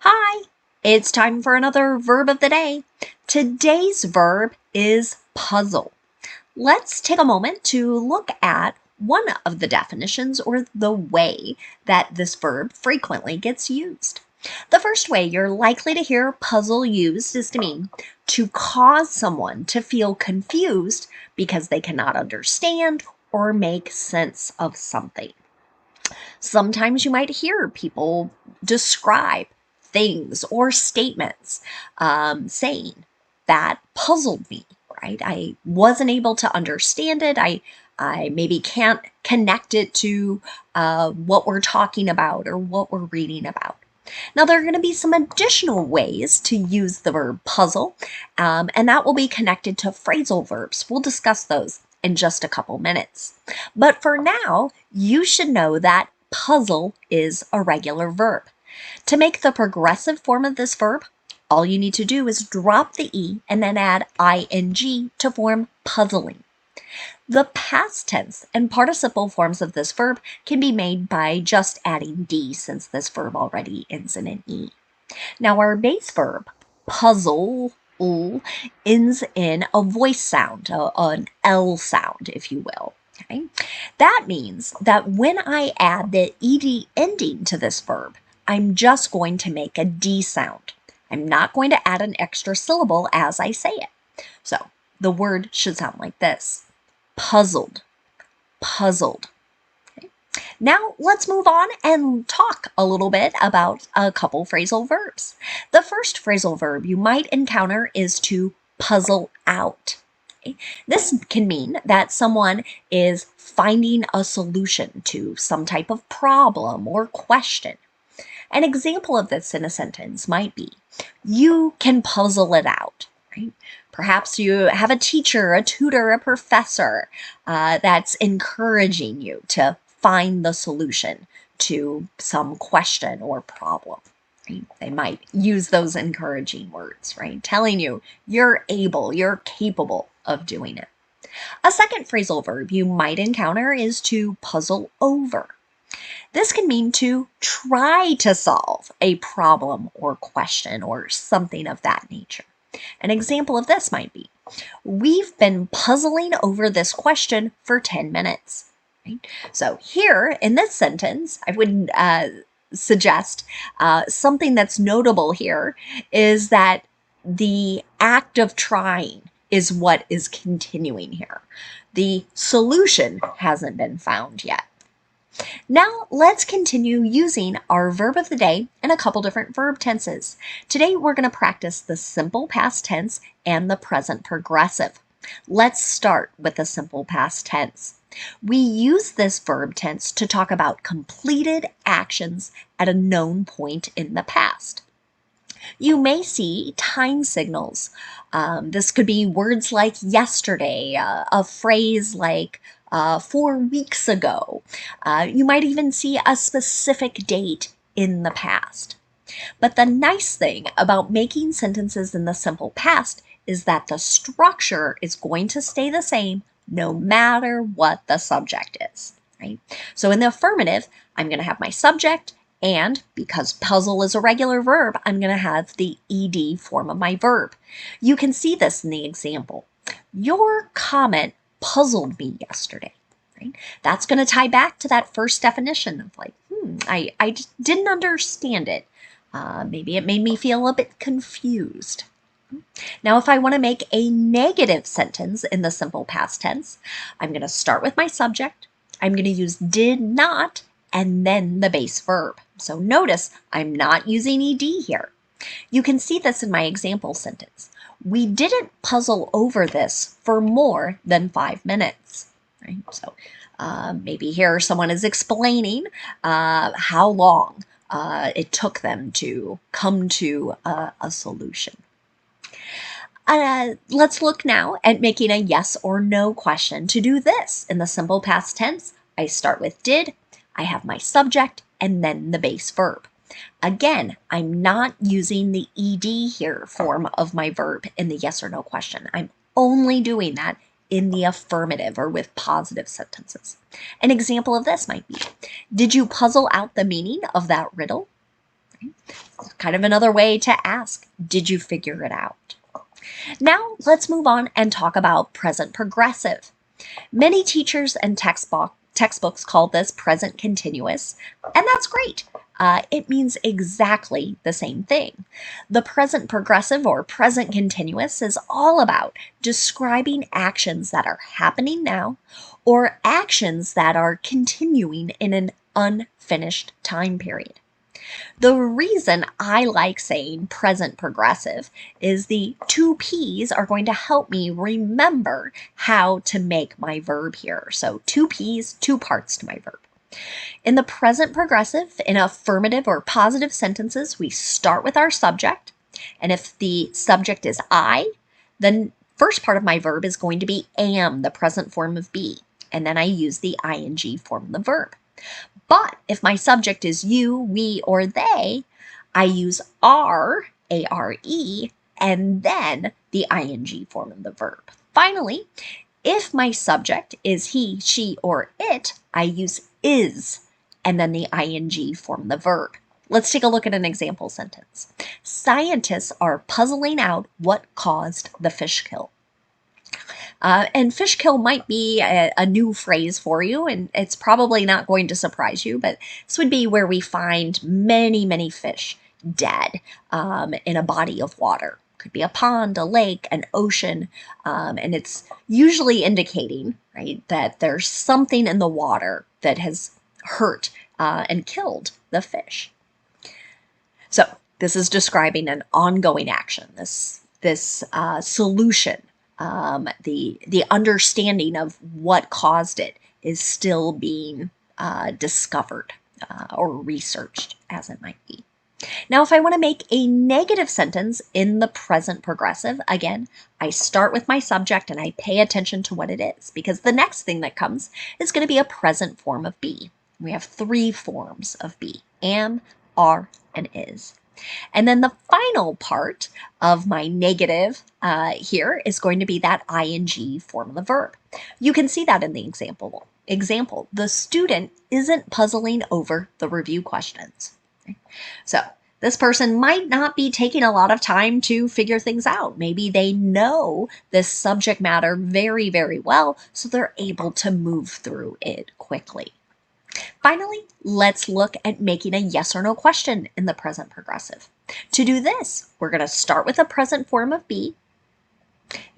Hi, it's time for another verb of the day. Today's verb is puzzle. Let's take a moment to look at one of the definitions or the way that this verb frequently gets used. The first way you're likely to hear puzzle used is to mean to cause someone to feel confused because they cannot understand or make sense of something. Sometimes you might hear people describe things or statements saying that puzzled me, right? I wasn't able to understand it. I maybe can't connect it to what we're talking about or what we're reading about. Now, there are going to be some additional ways to use the verb puzzle, and that will be connected to phrasal verbs. We'll discuss those in just a couple minutes. But for now, you should know that puzzle is a regular verb. To make the progressive form of this verb, all you need to do is drop the E and then add ing to form puzzling. The past tense and participle forms of this verb can be made by just adding D since this verb already ends in an E. Now our base verb, puzzle, ends in a voice sound, an L sound, if you will. Okay? That means that when I add the ed ending to this verb, I'm just going to make a D sound. I'm not going to add an extra syllable as I say it. So the word should sound like this: puzzled, puzzled. Okay. Now let's move on and talk a little bit about a couple phrasal verbs. The first phrasal verb you might encounter is to puzzle out. Okay. This can mean that someone is finding a solution to some type of problem or question. An example of this in a sentence might be, you can puzzle it out. Right? Perhaps you have a teacher, a tutor, a professor that's encouraging you to find the solution to some question or problem. Right? They might use those encouraging words, right? Telling you you're able, you're capable of doing it. A second phrasal verb you might encounter is to puzzle over. This can mean to try to solve a problem or question or something of that nature. An example of this might be, we've been puzzling over this question for 10 minutes. Right? So here in this sentence, I would suggest something that's notable here is that the act of trying is what is continuing here. The solution hasn't been found yet. Now let's continue using our verb of the day in a couple different verb tenses. Today we're going to practice the simple past tense and the present progressive. Let's start with the simple past tense. We use this verb tense to talk about completed actions at a known point in the past. You may see time signals. This could be words like yesterday, a phrase like 4 weeks ago. You might even see a specific date in the past. But the nice thing about making sentences in the simple past is that the structure is going to stay the same no matter what the subject is. Right? So in the affirmative, I'm going to have my subject, and because puzzle is a regular verb, I'm going to have the ed form of my verb. You can see this in the example. Your comment puzzled me yesterday. Right? That's going to tie back to that first definition of like, I just didn't understand it. Maybe it made me feel a bit confused. Now, if I want to make a negative sentence in the simple past tense, I'm going to start with my subject. I'm going to use did not and then the base verb. So notice I'm not using ed here. You can see this in my example sentence. We didn't puzzle over this for more than 5 minutes. Right? So maybe here someone is explaining how long it took them to come to a solution. Let's look now at making a yes or no question. To do this in the simple past tense, I start with did, I have my subject, and then the base verb. Again, I'm not using the ed here form of my verb in the yes or no question. I'm only doing that in the affirmative or with positive sentences. An example of this might be, did you puzzle out the meaning of that riddle? kind of another way to ask, did you figure it out? Now let's move on and talk about present progressive. Many teachers and textbooks call this present continuous, and that's great. It means exactly the same thing. The present progressive or present continuous is all about describing actions that are happening now or actions that are continuing in an unfinished time period. The reason I like saying present progressive is the two P's are going to help me remember how to make my verb here. So two P's, two parts to my verb. In the present progressive, in affirmative or positive sentences, we start with our subject. And if the subject is I, then first part of my verb is going to be am, the present form of be. And then I use the ing form of the verb. But if my subject is you, we, or they, I use are, A-R-E, and then the ing form of the verb. Finally, if my subject is he, she, or it, I use is, and then the ing form of the verb. Let's take a look at an example sentence. Scientists are puzzling out what caused the fish kill. And fish kill might be a new phrase for you, and it's probably not going to surprise you, but this would be where we find many, many fish dead in a body of water. Could be a pond, a lake, an ocean, and it's usually indicating, right, that there's something in the water that has hurt and killed the fish. So this is describing an ongoing action, this solution. The understanding of what caused it is still being discovered or researched, as it might be. Now, if I want to make a negative sentence in the present progressive, again, I start with my subject and I pay attention to what it is, because the next thing that comes is going to be a present form of be. We have three forms of be: am, are, and is. And then the final part of my negative here is going to be that ing form of the verb. You can see that in the example. The student isn't puzzling over the review questions. Okay? So this person might not be taking a lot of time to figure things out. Maybe they know this subject matter very, very well, so they're able to move through it quickly. Finally, let's look at making a yes or no question in the present progressive. To do this, we're going to start with a present form of be.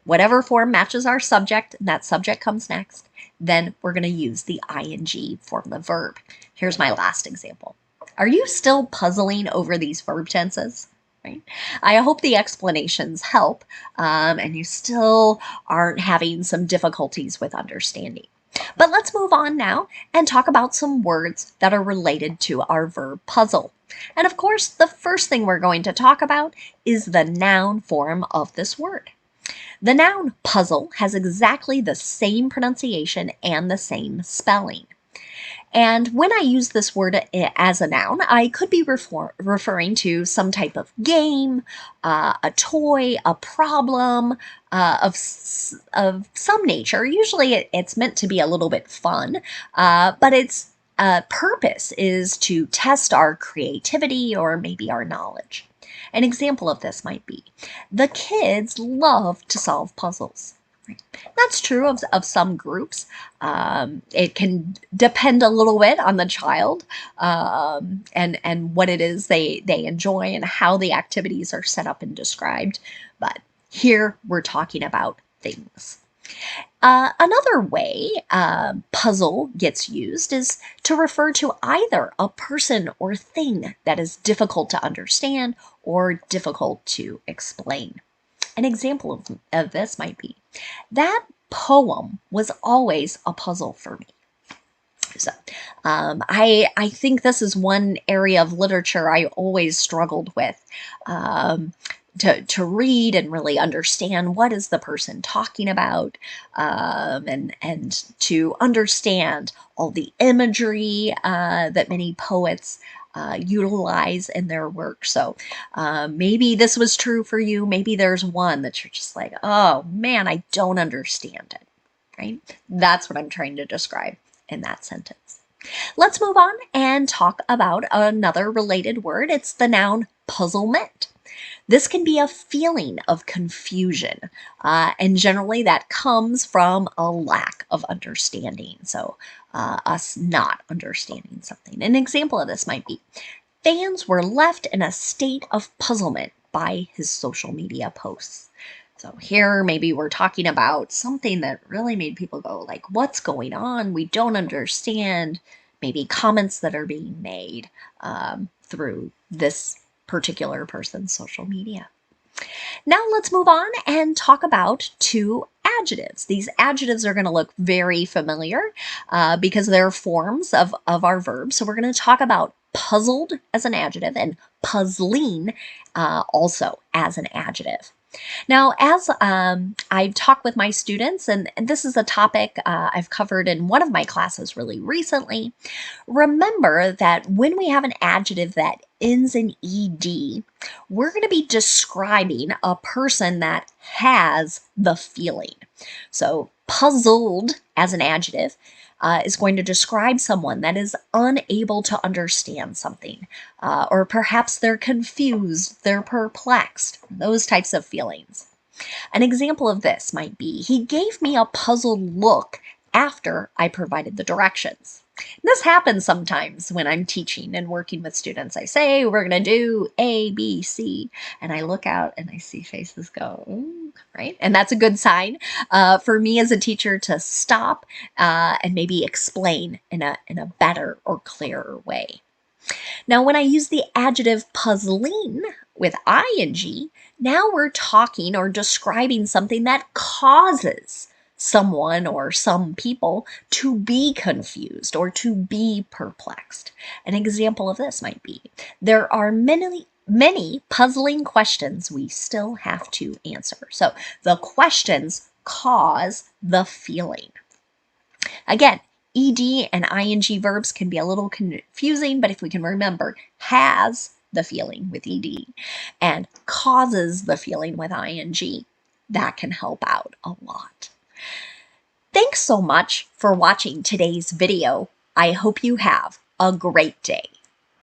Whatever form matches our subject, and that subject comes next. Then we're going to use the ing form of the verb. Here's my last example. Are you still puzzling over these verb tenses? Right? I hope the explanations help and you still aren't having some difficulties with understanding. But let's move on now and talk about some words that are related to our verb puzzle. And of course, the first thing we're going to talk about is the noun form of this word. The noun puzzle has exactly the same pronunciation and the same spelling. And when I use this word as a noun, I could be referring to some type of game, a toy, a problem of some nature. Usually it's meant to be a little bit fun, but its purpose is to test our creativity or maybe our knowledge. An example of this might be, the kids love to solve puzzles. That's true of some groups. It can depend a little bit on the child and what it is they enjoy and how the activities are set up and described. But here we're talking about things. Another way puzzle gets used is to refer to either a person or thing that is difficult to understand or difficult to explain. An example of this might be, that poem was always a puzzle for me. So I think this is one area of literature I always struggled with, to read and really understand what is the person talking about, and to understand all the imagery that many poets utilize in their work. So maybe this was true for you. Maybe there's one that you're just like, oh man, I don't understand it, right? That's what I'm trying to describe in that sentence. Let's move on and talk about another related word. It's the noun puzzlement. This can be a feeling of confusion, and generally that comes from a lack of understanding. So, us not understanding something. An example of this might be fans were left in a state of puzzlement by his social media posts. So here maybe we're talking about something that really made people go like, what's going on? We don't understand. Maybe comments that are being made through this particular person's social media. Now let's move on and talk about two adjectives. These adjectives are going to look very familiar because they're forms of our verbs. So we're going to talk about puzzled as an adjective and puzzling also as an adjective. Now, as I've talked with my students, and this is a topic I've covered in one of my classes really recently, remember that when we have an adjective that ends in ed, we're going to be describing a person that has the feeling. So, puzzled as an adjective is going to describe someone that is unable to understand something, or perhaps they're confused, they're perplexed, those types of feelings. An example of this might be, he gave me a puzzled look after I provided the directions. This happens sometimes when I'm teaching and working with students. I say, we're going to do A, B, C, and I look out and I see faces go, ooh, right? And that's a good sign for me as a teacher to stop and maybe explain in a better or clearer way. Now, when I use the adjective puzzling with ing, now we're talking or describing something that causes someone or some people to be confused or to be perplexed. An example of this might be, there are many puzzling questions we still have to answer. So the questions cause the feeling. Again, ed and ing verbs can be a little confusing, but if we can remember, has the feeling with ed and causes the feeling with ing, that can help out a lot. Thanks so much for watching today's video. I hope you have a great day.